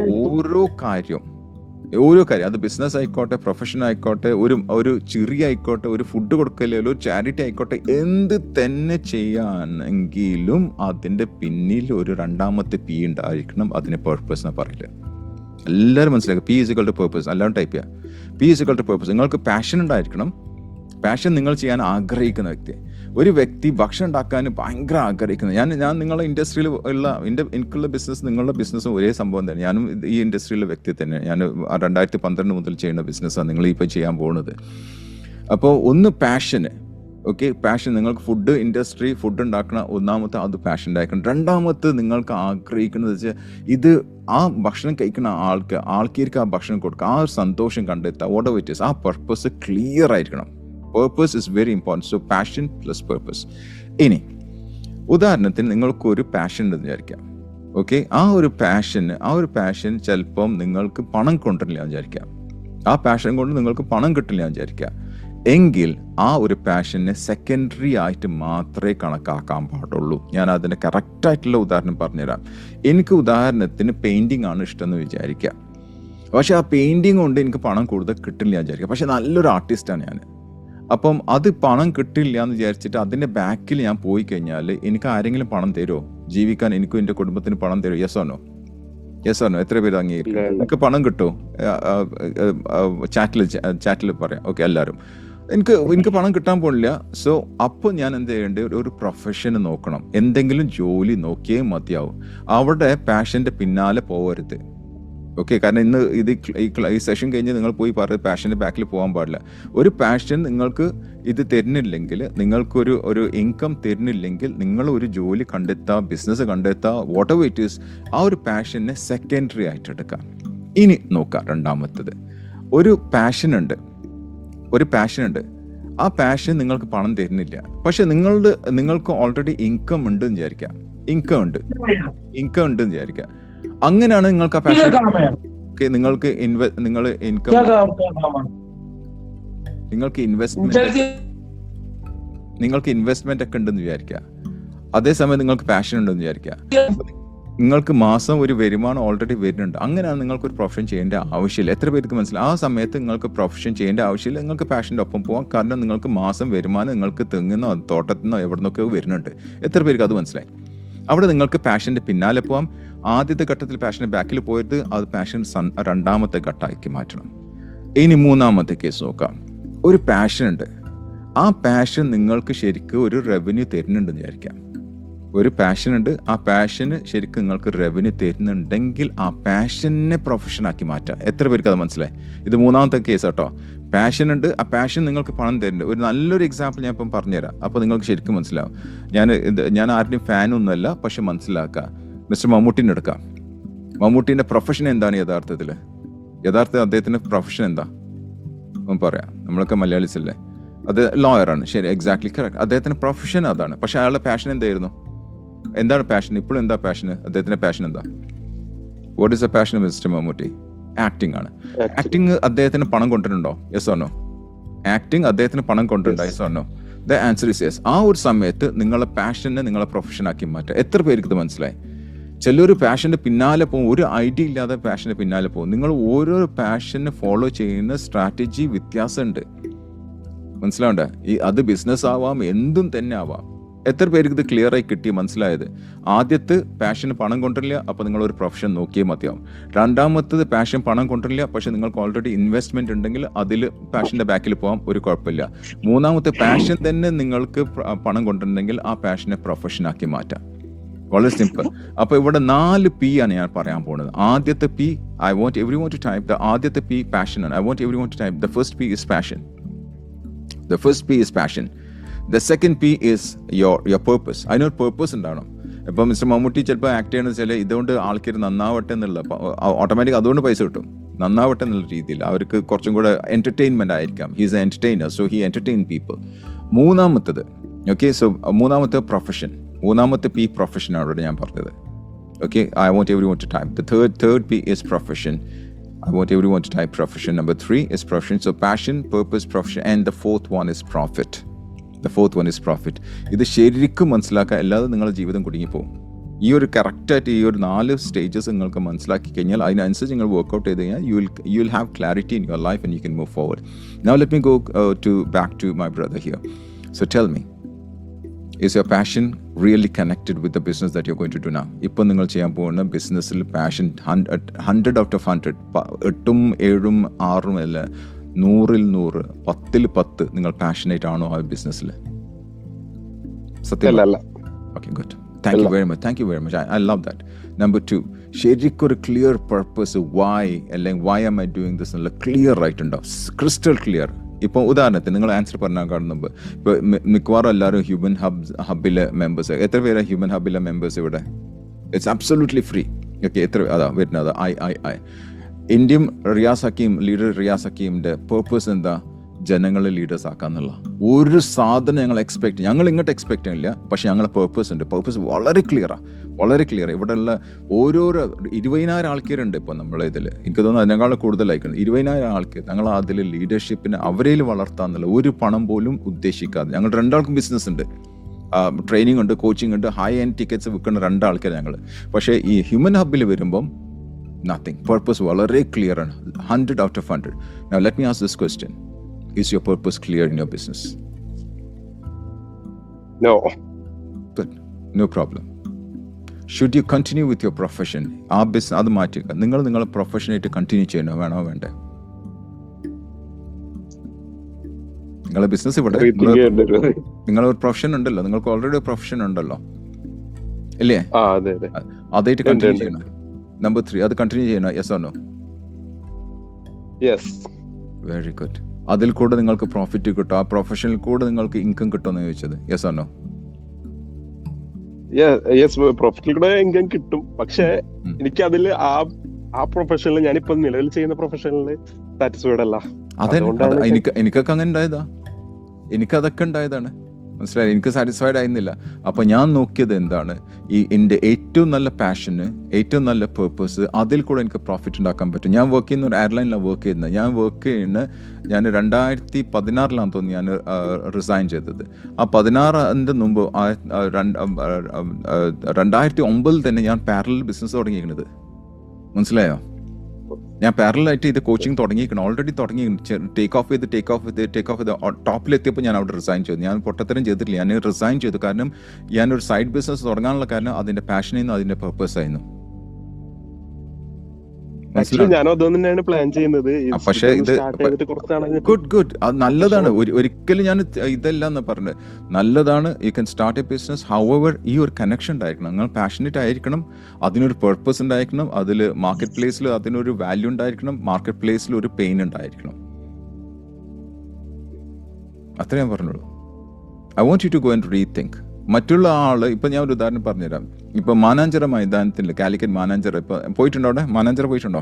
ഓരോ കാര്യം, അത് ബിസിനസ് ആയിക്കോട്ടെ, പ്രൊഫഷൻ ആയിക്കോട്ടെ, ഒരു ചെറിയ ആയിക്കോട്ടെ, ഒരു ഫുഡ് കൊടുക്കലോ, ഒരു ചാരിറ്റി ആയിക്കോട്ടെ, എന്ത് തന്നെ ചെയ്യാനെങ്കിലും അതിൻ്റെ പിന്നിൽ ഒരു 2ാമത്തെ P ഉണ്ടായിരിക്കണം. അതിന് പേർപ്പസ് എന്ന് പറയില്ല. എല്ലാവരും മനസ്സിലാക്കുക, P=Purpose. എല്ലാവരും ടൈപ്പ് ചെയ്യുക, P=Purpose. നിങ്ങൾക്ക് പാഷൻ ഉണ്ടായിരിക്കണം. പാഷൻ നിങ്ങൾ ചെയ്യാൻ ആഗ്രഹിക്കുന്ന വ്യക്തി. ഒരു വ്യക്തി ഭക്ഷണം ഉണ്ടാക്കാൻ ഭയങ്കര ആഗ്രഹിക്കുന്നത്, ഞാൻ നിങ്ങളുടെ ഇൻഡസ്ട്രിയിൽ എനിക്കുള്ള ബിസിനസ് നിങ്ങളുടെ ബിസിനസ്സും ഒരേ സംഭവം തന്നെ. ഞാനും ഈ ഇൻഡസ്ട്രിയിലെ വ്യക്തി തന്നെ. ഞാൻ 2012 മുതൽ ചെയ്യുന്ന ബിസിനസ്സാണ് നിങ്ങളിപ്പോൾ ചെയ്യാൻ പോകുന്നത്. അപ്പോൾ ഒന്ന് പാഷന്. ഓക്കെ, പാഷൻ നിങ്ങൾക്ക് ഫുഡ് ഉണ്ടാക്കുന്ന ഒന്നാമത്തെ അത് പാഷൻ ഉണ്ടായിരിക്കണം. 2ാമത്തെ നിങ്ങൾക്ക് ആഗ്രഹിക്കുന്നത് വെച്ചാൽ ഇത് ആ ഭക്ഷണം കഴിക്കുന്ന ആൾക്കാർക്ക് ആ ഭക്ഷണം കൊടുക്കുക, ആ ഒരു സന്തോഷം കണ്ടെത്തുക, whatever it is, ആ പർപ്പസ് ക്ലിയർ ആയിരിക്കണം. Purpose is very important. So passion plus purpose. ഇനി ഉദാഹരണത്തിന് നിങ്ങൾക്കൊരു പാഷൻ ഉണ്ടെന്ന് വിചാരിക്കാം. ഓക്കെ, ആ ഒരു പാഷൻ ചിലപ്പം നിങ്ങൾക്ക് പണം കൊണ്ടില്ല വിചാരിക്കാം. ആ പാഷൻ കൊണ്ട് നിങ്ങൾക്ക് പണം കിട്ടില്ല വിചാരിക്കാം. എങ്കിൽ ആ ഒരു പാഷനെ സെക്കൻഡറി ആയിട്ട് മാത്രമേ കണക്കാക്കാൻ പാടുള്ളൂ. ഞാൻ അതിൻ്റെ കറക്റ്റായിട്ടുള്ള ഉദാഹരണം പറഞ്ഞുതരാം. എനിക്ക് ഉദാഹരണത്തിന് പെയിൻറ്റിങ് ആണ് ഇഷ്ടമെന്ന് വിചാരിക്കാം. പക്ഷെ ആ പെയിൻറ്റിങ് കൊണ്ട് എനിക്ക് പണം കൂടുതൽ കിട്ടില്ല വിചാരിക്കാം. പക്ഷെ നല്ലൊരു ആർട്ടിസ്റ്റാണ് ഞാൻ. അപ്പം അത് പണം കിട്ടില്ല എന്ന് വിചാരിച്ചിട്ട് അതിൻ്റെ ബാക്കിൽ ഞാൻ പോയി കഴിഞ്ഞാൽ എനിക്ക് ആരെങ്കിലും പണം തരുമോ? ജീവിക്കാൻ എനിക്കും എൻ്റെ കുടുംബത്തിന് പണം തരുമോ? Yes or no? എത്ര പേര് അംഗീകരിക്കും? എനിക്ക് പണം കിട്ടുമോ? ചാറ്റിൽ പറയാം. ഓക്കെ, എല്ലാവരും എനിക്ക് പണം കിട്ടാൻ പോണില്ല. സോ അപ്പോൾ ഞാൻ എന്ത് ചെയ്യേണ്ടത്? ഒരു പ്രൊഫഷന് നോക്കണം, എന്തെങ്കിലും ജോലി നോക്കിയേ മതിയാവും. അവിടെ പാഷൻ്റെ പിന്നാലെ പോകരുത്. ഓക്കെ, കാരണം ഇന്ന് ഈ സെഷൻ കഴിഞ്ഞ് നിങ്ങൾ പോയി പറയും പാഷൻ്റെ ബാക്കിൽ പോകാൻ പാടില്ല. ഒരു പാഷൻ നിങ്ങൾക്ക് ഇത് തരുന്നില്ലെങ്കിൽ, നിങ്ങൾക്കൊരു ഇൻകം തരുന്നില്ലെങ്കിൽ, നിങ്ങൾ ഒരു ജോലി കണ്ടെത്തുക, ബിസിനസ് കണ്ടെത്തുക, whatever it is, ആ ഒരു പാഷനെ സെക്കൻഡറി ആയിട്ട് എടുക്കാം. ഇനി നോക്കാം 2ാമത്തത്. ഒരു പാഷൻ ഉണ്ട്. ആ പാഷൻ നിങ്ങൾക്ക് പണം തരുന്നില്ല. പക്ഷെ നിങ്ങൾക്ക് ഓൾറെഡി ഇൻകം ഉണ്ടെന്ന് വിചാരിക്കാം. ഇൻകം ഉണ്ടെന്ന് വിചാരിക്കാം. അങ്ങനെയാണ് നിങ്ങൾക്ക് ആ പാഷൻ. നിങ്ങൾക്ക് ഇൻവെസ്റ്റ്മെന്റ് ഒക്കെ ഉണ്ടെന്ന് വിചാരിക്കുക. അതേസമയം നിങ്ങൾക്ക് പാഷൻ ഉണ്ടെന്ന് വിചാരിക്കുക, നിങ്ങൾക്ക് മാസം ഒരു വരുമാനം ഓൾറെഡി വരുന്നുണ്ട്, അങ്ങനെയാണ് നിങ്ങൾക്കൊരു പ്രൊഫഷൻ ചെയ്യേണ്ട ആവശ്യമില്ല. എത്ര പേർക്ക് മനസ്സിലായി? ആ സമയത്ത് നിങ്ങൾക്ക് പ്രൊഫഷൻ ചെയ്യേണ്ട ആവശ്യമില്ല, നിങ്ങൾക്ക് പാഷൻ്റെ ഒപ്പം പോകാം. കാരണം നിങ്ങൾക്ക് മാസം വരുമാനം നിങ്ങൾക്ക് തെങ്ങുന്നോ തോട്ടത്തിൽ നിന്നോ എവിടെ നിന്നൊക്കെ വരുന്നുണ്ട്. എത്ര പേർക്ക് അത് മനസ്സിലായി? അവിടെ നിങ്ങൾക്ക് പാഷൻ്റെ പിന്നാലെ പോകാം. ആദ്യത്തെ ഘട്ടത്തിൽ പാഷൻ്റെ ബാക്കിൽ പോയത് അത് പാഷൻ രണ്ടാമത്തെ ഘട്ടമാക്കി മാറ്റണം. ഇനി മൂന്നാമത്തെ കേസ് നോക്കാം. ഒരു പാഷൻ ഉണ്ട്, ആ പാഷൻ നിങ്ങൾക്ക് ശരിക്കും ഒരു റവന്യൂ തരുന്നുണ്ടെന്ന് വിചാരിക്കാം. ഒരു പാഷൻ ഉണ്ട്, ആ പാഷന് ശരിക്കും നിങ്ങൾക്ക് റവന്യൂ തരുന്നുണ്ടെങ്കിൽ ആ പാഷനെ പ്രൊഫഷനാക്കി മാറ്റാം. എത്ര പേർക്ക് അത് മനസ്സിലായി? ഇത് മൂന്നാമത്തെ കേസ് കേട്ടോ. പാഷൻ ഉണ്ട്, ആ പാഷൻ നിങ്ങൾക്ക് പണം തരുന്നുണ്ട്. ഒരു നല്ലൊരു എക്സാമ്പിൾ ഞാൻ ഇപ്പം പറഞ്ഞുതരാം, അപ്പോൾ നിങ്ങൾക്ക് ശരിക്കും മനസ്സിലാവും. ഞാൻ ആരുടെയും ഫാനൊന്നുമല്ല, പക്ഷെ മനസ്സിലാക്കുക. മിസ്റ്റർ മമ്മൂട്ടിനെ എടുക്കാം. മമ്മൂട്ടീൻ്റെ പ്രൊഫഷൻ എന്താണ് യഥാർത്ഥത്തിൽ അദ്ദേഹത്തിൻ്റെ പ്രൊഫഷൻ എന്താ പറയാം? നമ്മളൊക്കെ മലയാളീസ് അല്ലേ? അത് ലോയറാണ്, ശരി, എക്സാക്ട്ലി കറക്റ്റ്. അദ്ദേഹത്തിൻ്റെ പ്രൊഫഷൻ അതാണ്. പക്ഷെ അയാളുടെ പാഷൻ എന്തായിരുന്നു? എന്താണ് പാഷൻ? ഇപ്പോഴും എന്താ പാഷന്? അദ്ദേഹത്തിന്റെ പാഷൻ എന്താ? What is a passion of mister Mammootty? Acting ആണ്. ആക്ടിങ് അദ്ദേഹത്തിന് പണം കൊണ്ടിട്ടുണ്ടോ? Yes or no? ആക്ടിങ് അദ്ദേഹത്തിന് പണം കൊണ്ടിട്ടുണ്ടോ? Yes or no? The answer is yes. ആ ഒരു സമയത്ത് നിങ്ങളെ പാഷനെ നിങ്ങളെ പ്രൊഫഷനാക്കി മാറ്റുക. എത്ര പേർക്ക് ഇത് മനസ്സിലായി? ചിലർ പാഷൻ്റെ പിന്നാലെ പോകും, ഒരു ഐഡിയ ഇല്ലാതെ പാഷൻ്റെ പിന്നാലെ പോകും. നിങ്ങൾ ഓരോ പാഷനെ ഫോളോ ചെയ്യുന്ന സ്ട്രാറ്റജി വ്യത്യാസമുണ്ട്, മനസ്സിലാവണ്ട? അത് ബിസിനസ് ആവാം, എന്തും തന്നെ ആവാം. എത്ര പേർക്ക് ഇത് ക്ലിയർ ആയി കിട്ടി, മനസ്സിലായത്? ആദ്യത്തെ പാഷന് പണം കൊണ്ടില്ല, അപ്പോൾ നിങ്ങളൊരു പ്രൊഫഷൻ നോക്കിയേ മതിയാവും. രണ്ടാമത്തത് പാഷൻ പണം കൊണ്ടില്ല, പക്ഷെ നിങ്ങൾക്ക് ഓൾറെഡി ഇൻവെസ്റ്റ്മെന്റ് ഉണ്ടെങ്കിൽ അതിൽ പാഷന്റെ ബാക്കിൽ പോകാം, ഒരു കുഴപ്പമില്ല. മൂന്നാമത്തെ പാഷൻ തന്നെ നിങ്ങൾക്ക് പണം കൊണ്ടിട്ടുണ്ടെങ്കിൽ ആ പാഷനെ പ്രൊഫഷനാക്കി മാറ്റാം. വളരെ സിമ്പിൾ. അപ്പോൾ ഇവിടെ 4 P ആണ് ഞാൻ പറയാൻ പോകുന്നത്. ആദ്യത്തെ P, I want everyone to type. ആദ്യത്തെ P പാഷൻ ആണ്. I want everyone to type. The first P is passion. The first P is passion. The second P is your purpose. അതിനൊരു purpose ഉണ്ടാവണം. ഇപ്പം mister Mammootty ചിലപ്പോൾ act ചെയ്യണമെന്ന് വെച്ചാൽ ഇതുകൊണ്ട് ആൾക്കാർ നന്നാവട്ടെ എന്നുള്ള ഓട്ടോമാറ്റിക് അതുകൊണ്ട് പൈസ കിട്ടും, നന്നാവട്ടെ എന്നുള്ള രീതിയിൽ. അവർക്ക് കുറച്ചും കൂടെ എൻ്റർടൈൻമെൻ്റ് ആയിരിക്കാം. He is a entertainer, so he entertain people. മൂന്നാമത്തത് ഓക്കെ, സോ മൂന്നാമത്തെ പ്രൊഫഷൻ, മൂന്നാമത്തെ P പ്രൊഫഷനാണ് ഞാൻ പറഞ്ഞത്. Okay, I want everyone to type. The third P is profession. I want everyone to type profession. Number 3 is profession. So passion, purpose, profession. And the fourth one is profit. The fourth one is profit. ഇത് ശരിക്കും മനസ്സിലാക്കുക, അല്ലാതെ നിങ്ങളുടെ ജീവിതം കുടുങ്ങിപ്പോകും. ഈ ഒരു കറക്റ്റായിട്ട് ഈ ഒരു 4 സ്റ്റേജസ് നിങ്ങൾക്ക് മനസ്സിലാക്കി കഴിഞ്ഞാൽ അതിനനുസരിച്ച് നിങ്ങൾ വർക്ക്ഔട്ട് ചെയ്ത് കഴിഞ്ഞാൽ you will have clarity in your life and you can move forward. Now let me go back to my brother here. So tell me, is your passion really connected with the business that you're going to do now? ഇപ്പോൾ നിങ്ങൾ ചെയ്യാൻ പോകുന്ന ബിസിനസ്സിൽ passion 100 out of 100, 8ഉം 7ഉം 6ഉം അല്ല, 100ൽ 100, 10ൽ 10 നിങ്ങൾ passionate ആണോ ആ ബിസിനസ്സിൽ? സത്യം? Okay, good. Thank you very much. I love that. Number 2, ശരിക്കും ഒരു ക്ലിയർ പർപ്പസ്, വൈ അല്ലെങ്കിൽ why am I doing this എന്നുള്ള ക്ലിയർ ആയിട്ടുണ്ടാവും, ക്രിസ്റ്റൽ ക്ലിയർ. ഇപ്പോൾ ഉദാഹരണത്തിന് നിങ്ങൾ ആൻസർ പറഞ്ഞാൽ കാണുമ്പോൾ ഇപ്പോൾ മിക്കവാറും എല്ലാവരും ഹ്യൂമൻ ഹബിലെ മെമ്പേഴ്സ്. എത്ര പേരാണ് ഹ്യൂമൻ ഹബിലെ മെമ്പേഴ്സ് ഇവിടെ? It's absolutely free. ഓക്കെ, എത്ര അതാ വരുന്നത്? ഐ ഇന്ത്യൻ ലീഡർ റിയാസ് ഹക്കീമിൻ്റെ പേർപ്പസ് എന്താ? ജനങ്ങളെ ലീഡേഴ്സ് ആക്കാന്നുള്ള. ഒരു സാധനം ഞങ്ങൾ ഇങ്ങോട്ട് എക്സ്പെക്ട് ചെയ്യില്ല, പക്ഷെ ഞങ്ങളെ പേർപ്പസ് ഉണ്ട്. പേർപ്പസ് വളരെ ക്ലിയറാണ്. ഇവിടെയുള്ള ഓരോരോ 20,000 ആൾക്കാരുണ്ട് ഇപ്പോൾ നമ്മളെ ഇതിൽ. എനിക്ക് തോന്നുന്നു അതിനേക്കാൾ കൂടുതലായിരിക്കും. 20,000 ആൾക്കാർ ഞങ്ങൾ അതിൽ ലീഡർഷിപ്പിനെ അവരേൽ വളർത്താന്നുള്ള ഒരു പണം പോലും ഉദ്ദേശിക്കാതെ. ഞങ്ങൾ 2 ആൾക്കും ബിസിനസ് ഉണ്ട്, ട്രെയിനിങ് ഉണ്ട്, കോച്ചിങ് ഉണ്ട്, ഹൈ എൻഡ് ടിക്കറ്റ്സ് വിൽക്കുന്ന 2 ആൾക്കാർ ഞങ്ങൾ. പക്ഷേ ഈ ഹ്യൂമൻ ഹബിൽ വരുമ്പം നത്തിങ്. പേർപ്പസ് വളരെ ക്ലിയർ ആണ്, 100 out of 100. Now let me ask this question. Is your purpose clear in your business? No. Good. No problem. Should you continue with your profession? ആ business അത് മാറ്റിക്കുക. നിങ്ങളെ പ്രൊഫഷനായിട്ട് കണ്ടിന്യൂ ചെയ്യണോ വേണോ വേണ്ടേ? നിങ്ങളെ ബിസിനസ് ഇവിടെ നിങ്ങളൊരു പ്രൊഫഷൻ ഉണ്ടല്ലോ, നിങ്ങൾക്ക് ഓൾറെഡി ഒരു പ്രൊഫഷൻ ഉണ്ടല്ലോ, ഇല്ലേ? അതായിട്ട് കണ്ടിന്യൂ ചെയ്യണം. നമ്പർ 3, അത് കണ്ടിന്യൂ ചെയ്യണോ? Yes or no? Yes. Very good. അതിൽ കൂടെ നിങ്ങൾക്ക് പ്രോഫിറ്റ് കിട്ടും, ആ പ്രൊഫഷനിൽ കൂടെ നിങ്ങൾക്ക് ഇൻകം കിട്ടുമെന്ന് ചോദിച്ചത്. Yes or no? പ്രോഫിറ്റിൽ കൂടെ ഇൻകം കിട്ടും, പക്ഷെ എനിക്ക് അതിൽ ആ പ്രൊഫഷനിൽ ഞാനിപ്പോ നിലവിൽ ചെയ്യുന്ന പ്രൊഫഷനിൽ സാറ്റിസ്ഫൈഡ് അല്ല. എനിക്കൊക്കെ അങ്ങനെ ഉണ്ടായതാ, എനിക്കതൊക്കെ ഉണ്ടായതാണ്. മനസ്സിലായി? എനിക്ക് സാറ്റിസ്ഫൈഡ് ആയിരുന്നില്ല. അപ്പോൾ ഞാൻ നോക്കിയത് എന്താണ്, എൻ്റെ ഏറ്റവും നല്ല പാഷന്, ഏറ്റവും നല്ല പേർപ്പസ്, അതിൽ കൂടെ എനിക്ക് പ്രോഫിറ്റ് ഉണ്ടാക്കാൻ പറ്റും. ഞാൻ വർക്ക് ചെയ്യുന്ന ഒരു എയർലൈനിലാണ് വർക്ക് ചെയ്യുന്നത്. ഞാൻ 2016 തോന്നി ഞാൻ റിസൈൻ ചെയ്തത്. ആ 16 മുമ്പ് 2009 തന്നെ ഞാൻ പാരലൽ ബിസിനസ് തുടങ്ങിയിരിക്കുന്നത്. മനസ്സിലായോ? ഞാൻ പാരലായിട്ട് ഇത് കോച്ചിങ് തുടങ്ങിയിരിക്കണം, ഓൾറെഡി തുടങ്ങിയിരിക്കണം. ടേക്ക് ഓഫ് ചെയ്ത് ടോപ്പിലെത്തിയപ്പോൾ ഞാൻ അവിടെ റിസൈൻ ചെയ്തു. ഞാൻ പൊട്ടത്തരം ചെയ്തിട്ടില്ല, ഞാൻ റിസൈൻ ചെയ്തു. കാരണം ഞാനൊരു സൈഡ് ബിസിനസ് തുടങ്ങാനുള്ള കാരണം അതിൻ്റെ പാഷനായിരുന്നു, അതിൻ്റെ പർപ്പസ് ആയിരുന്നു. പ്ലാൻ ചെയ്യുന്നത്. പക്ഷേ ഇത് ഗുഡ്, അത് നല്ലതാണ്. ഒരിക്കലും ഞാൻ ഇതല്ല എന്ന് പറഞ്ഞത്, നല്ലതാണ്. You can start A business. However ഈ ഒരു കണക്ഷൻ ഉണ്ടായിരിക്കണം, നിങ്ങൾ പാഷനേറ്റ് ആയിരിക്കണം, അതിനൊരു പർപ്പസ് ഉണ്ടായിരിക്കണം, അതിൽ മാർക്കറ്റ് പ്ലേസിൽ അതിനൊരു വാല്യൂ ഉണ്ടായിരിക്കണം, മാർക്കറ്റ് പ്ലേസിൽ ഒരു പെയിൻ ഉണ്ടായിരിക്കണം. അത്ര ഞാൻ പറഞ്ഞോളൂ. I want you to go and rethink. മറ്റുള്ള ആള്, ഇപ്പൊ ഞാൻ ഒരു ഉദാഹരണം പറഞ്ഞുതരാം. ഇപ്പൊ മാനാഞ്ചിറ മൈതാനത്തിൽ, കാലിക്കറ്റ് മാനാഞ്ചിറ, ഇപ്പൊ പോയിട്ടുണ്ടോ? അവിടെ മാനാഞ്ചിറ പോയിട്ടുണ്ടോ?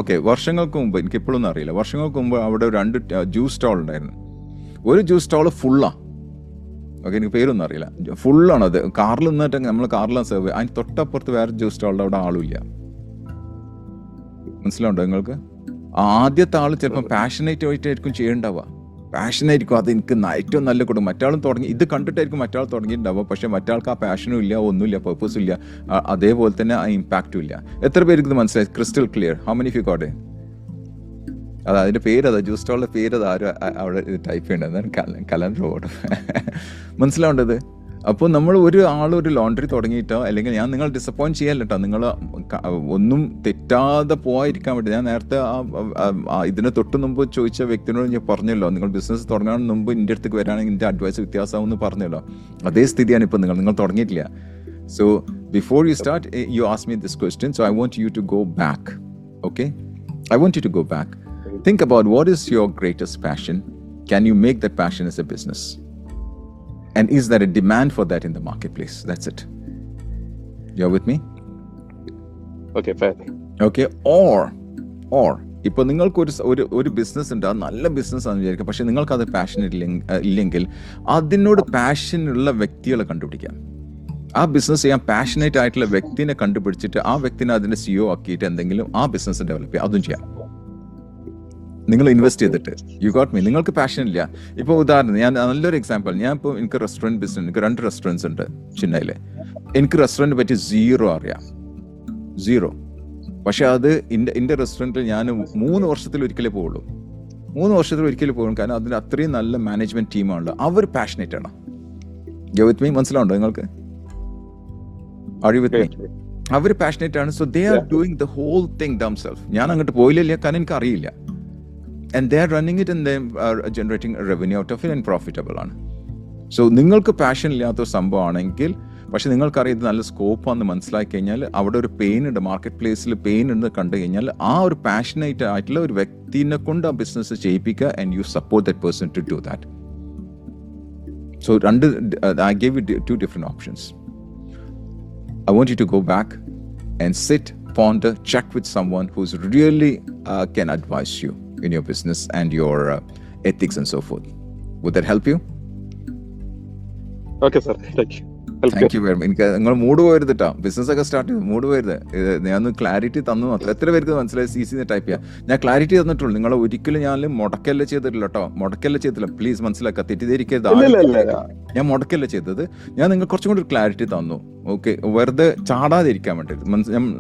ഓക്കെ. വർഷങ്ങൾക്ക് മുമ്പ്, എനിക്ക് ഇപ്പോഴൊന്നും അറിയില്ല, വർഷങ്ങൾക്ക് മുമ്പ് അവിടെ 2 ജ്യൂസ് സ്റ്റോൾ ഉണ്ടായിരുന്നു. ഒരു ജ്യൂസ് സ്റ്റോൾ ഫുള്ളാ. ഓക്കെ, എനിക്ക് പേരൊന്നും അറിയില്ല. ഫുള്ളാണ് അത്. കാറിൽ നിന്നിട്ട് നമ്മൾ കാറിലാണ് സെർവ് ചെയ്യുക. അതിന് തൊട്ടപ്പുറത്ത് വേറെ ജ്യൂസ് സ്റ്റോളിൻ്റെ അവിടെ ആളുമില്ല. മനസ്സിലാവുണ്ടോ നിങ്ങൾക്ക്? ആദ്യത്തെ ആൾ ചിലപ്പോൾ പാഷനേറ്റ് ആയിട്ടായിരിക്കും ചെയ്യേണ്ടാവുക. പാഷനായിരിക്കും, അത് എനിക്ക് ഏറ്റവും നല്ല കൊടുക്കും. മറ്റാളും തുടങ്ങി ഇത് കണ്ടിട്ടായിരിക്കും മറ്റാൾ തുടങ്ങിയിട്ടുണ്ടാവുക. പക്ഷേ മറ്റാൾക്ക് ആ പാഷനും ഇല്ല, ഒന്നുമില്ല, പർപ്പസും ഇല്ല, അതേപോലെ തന്നെ ആ ഇമ്പാക്റ്റും ഇല്ല. എത്ര പേർക്ക് ഇത് മനസ്സിലായി? Crystal clear. How many of you got it? അതിൻ്റെ പേരതാ, ജ്യൂസ് സ്റ്റോളിൻ്റെ പേരത് ആരും അവിടെ ടൈപ്പ് ചെയ്യേണ്ടത്, കലണ്ടർ ഓർഡർ. മനസ്സിലാവേണ്ടത്. അപ്പോൾ നമ്മൾ ഒരു ലോണ്ടറി തുടങ്ങിയിട്ടോ, അല്ലെങ്കിൽ ഞാൻ നിങ്ങൾ ഡിസപ്പോയിൻറ്റ് ചെയ്യാല്ല കേട്ടോ, നിങ്ങൾ ഒന്നും തെറ്റാതെ പോകാതിരിക്കാൻ വേണ്ടി. ഞാൻ നേരത്തെ ഇതിന് തൊട്ട് മുമ്പ് ചോദിച്ച വ്യക്തിനോട് ഞാൻ പറഞ്ഞല്ലോ, നിങ്ങൾ ബിസിനസ് തുടങ്ങാൻ മുമ്പ് എൻ്റെ അടുത്തേക്ക് വരാണെങ്കിൽ എൻ്റെ അഡ്വൈസ് വ്യത്യാസമാണെന്ന് പറഞ്ഞല്ലോ. അതേ സ്ഥിതിയാണ് ഇപ്പോൾ നിങ്ങൾ തുടങ്ങിയിട്ടില്ല. So before you start, you ask me this question, so I want you to go back. Okay, I want you to go back. Think about what is your greatest passion. Can you make that passion as a business? And is there a demand for that in the marketplace? That's it. You're with me? Okay, fair. Okay, or ഇപ്പോൾ നിങ്ങൾക്ക് ഒരു business ഉണ്ട്, അത് നല്ല business ആണെന്ന് വിചാരിക്കുക, പക്ഷെ നിങ്ങൾക്ക് അത് പാഷൻ ഇല്ലെങ്കിൽ അതിനോട് പാഷനുള്ള വ്യക്തികളെ കണ്ടുപിടിക്കാം. ആ ബിസിനസ് ചെയ്യാൻ പാഷനേറ്റ് ആയിട്ടുള്ള വ്യക്തിനെ കണ്ടുപിടിച്ചിട്ട് ആ വ്യക്തിനെ അതിൻ്റെ CEO ആക്കിയിട്ട് എന്തെങ്കിലും ആ ബിസിനസ് ഡെവലപ്പ് ചെയ്യുക, അതും ചെയ്യാം. നിങ്ങൾ ഇൻവെസ്റ്റ് ചെയ്തിട്ട്. You got me? നിങ്ങൾക്ക് പാഷൻ ഇല്ല. ഇപ്പോൾ ഉദാഹരണം, ഞാൻ നല്ലൊരു എക്സാമ്പിൾ, ഞാൻ ഇപ്പോൾ എനിക്ക് റെസ്റ്റോറൻറ്റ് ബിസിനസ്, എനിക്ക് 2 റെസ്റ്റോറൻറ്റ്സ് ഉണ്ട് ചെന്നൈയിൽ. എനിക്ക് റെസ്റ്റോറൻറ്റ് പറ്റി 0 അറിയാം, 0. പക്ഷേ അത് എൻ്റെ റെസ്റ്റോറൻറ്റിൽ ഞാൻ 3 വർഷത്തിൽ ഒരിക്കലേ പോവുള്ളൂ. 3 വർഷത്തിൽ ഒരിക്കലും പോകും. കാരണം അതിന് അത്രയും നല്ല മാനേജ്മെൻറ്റ് ടീമാണല്ലോ, അവർ പാഷനേറ്റ് ആണ്. You with me? മനസ്സിലാവുണ്ടോ നിങ്ങൾക്ക്? Are you with me? അവർ പാഷനേറ്റ് ആണ്. So they are doing the whole thing themself. ഞാൻ അങ്ങോട്ട് പോയില്ല, കാരണം എനിക്ക് അറിയില്ല. And they are running it and they are generating a revenue out of it and profitable ആണ്. സോ നിങ്ങൾക്ക് പാഷൻ ഇല്ലാത്ത സംഭവമാണെങ്കിൽ, പക്ഷെ നിങ്ങൾക്കറിയാം ഇത് നല്ല സ്കോപ്പാണെന്ന് മനസ്സിലാക്കി കഴിഞ്ഞാൽ, അവിടെ ഒരു പെയിൻ ഉണ്ട്, മാർക്കറ്റ് പ്ലേസിൽ പെയിൻ ഉണ്ട് കണ്ടു കഴിഞ്ഞാൽ, ആ ഒരു പാഷനേറ്റ് ആയിട്ടുള്ള ഒരു വ്യക്തിനെ കൊണ്ട് ആ ബിസിനസ് ചെയ്യിപ്പിക്കുക. And you support that person to do that. So I gave you 2 different options. I want you to go back and sit, ponder, check with someone who's really can advise you in your business and your ethics and so forth. Would that help you? Okay, sir. Thank you. Thank you very much. നിങ്ങൾ mood പോകരുത് കേട്ടോ, ബിസിനസ്സൊക്കെ start ചെയ്ത് mood പോകരുത്. ഞാൻ clarity തന്നു മാത്രം. എത്ര പേർക്ക് മനസ്സിലായി? CC ടൈപ്പ് ചെയ്യാം. ഞാൻ ക്ലാരിറ്റി തന്നിട്ടുള്ളൂ. നിങ്ങൾ ഒരിക്കലും ഞാൻ മുടക്കല്ല ചെയ്തിട്ടില്ല കേട്ടോ, മുടക്കല്ല ചെയ്തില്ല. പ്ലീസ് മനസ്സിലാക്കുക, തെറ്റിദ്ധരിക്കരുത്. ഞാൻ മുടക്കല്ല ചെയ്തത്, ഞാൻ നിങ്ങൾ കുറച്ചും കൂടി ക്ലാരിറ്റി തന്നു. ഓക്കെ, വെറുതെ ചാടാതിരിക്കാൻ വേണ്ടിയിട്ട്.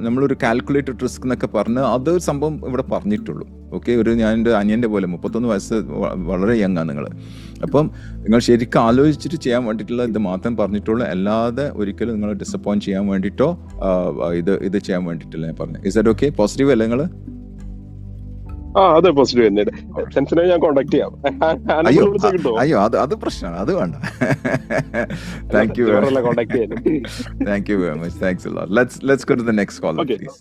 നമ്മളൊരു കാൽക്കുലേറ്റഡ് റിസ്ക് എന്നൊക്കെ പറഞ്ഞ് അതൊരു സംഭവം ഇവിടെ പറഞ്ഞിട്ടുള്ളൂ. ഓക്കെ, ഞാൻ എൻ്റെ അനിയൻ്റെ പോലെ 31 വയസ്സ്, വളരെ യങ്ങാണ് നിങ്ങൾ. അപ്പം നിങ്ങൾ ശരിക്കും ആലോചിച്ചിട്ട് ചെയ്യാൻ വേണ്ടിയിട്ടുള്ള ഇത് മാത്രം പറഞ്ഞിട്ടുള്ളൂ. അല്ലാതെ ഒരിക്കലും നിങ്ങൾ ഡിസപ്പോയിൻറ്റ് ചെയ്യാൻ വേണ്ടിയിട്ടോ ഇത് ചെയ്യാൻ വേണ്ടിയിട്ടില്ല ഞാൻ പറഞ്ഞു. Is that okay? പോസിറ്റീവ് അല്ലേ നിങ്ങൾ? അതെ, പോസിറ്റീവ് തന്നെയാണ്. ഞാൻ കോൺടാക്ട് ചെയ്യാം. അയ്യോ, അത് പ്രശ്നമാണ്, അത് വേണ്ട. Thank you very much. Thank you very much. Thanks a lot. Let's go to the next caller, please.